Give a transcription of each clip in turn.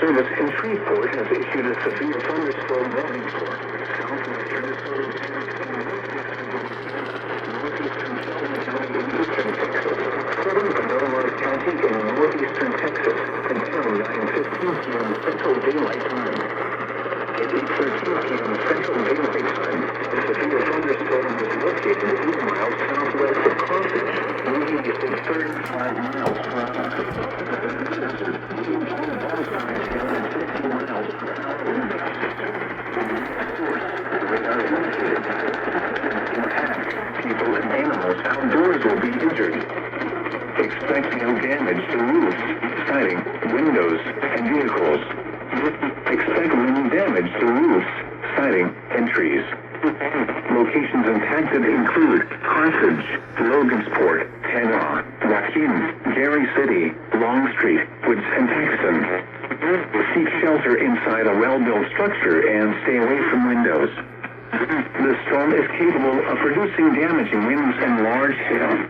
Service in Shreveport has issued a severe thunderstorm warning for southwestern Minnesota, northeastern County in eastern Texas, southern Sonoma County in northeastern Texas until 9:15 p.m. Central Daylight Time. At 8:13 p.m. Central Daylight Time, a severe thunderstorm was located 8 miles southwest of Carthage, moving at 35 miles per hour. People and animals outdoors will be injured. Expect no damage to roofs, siding, windows, and vehicles. Expect wind damage to roofs, siding, and trees. Locations impacted include Carthage, Logansport, Tanrock, Waukegan, Gary City, Longstreet, Woods, and Paxton. Seek shelter inside a well-built structure and stay away from windows. The storm is capable of producing damaging winds and large hail.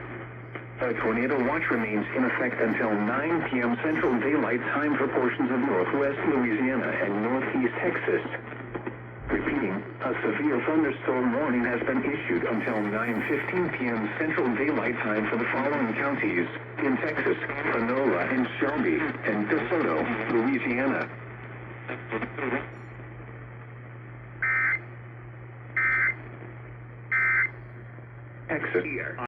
A tornado watch remains in effect until 9 p.m. Central Daylight Time for portions of northwest Louisiana and northeast Texas. Repeating, a severe thunderstorm warning has been issued until 9:15 p.m. Central Daylight Time for the following counties in Texas: Panola and Shelby, and DeSoto, Louisiana. Texas.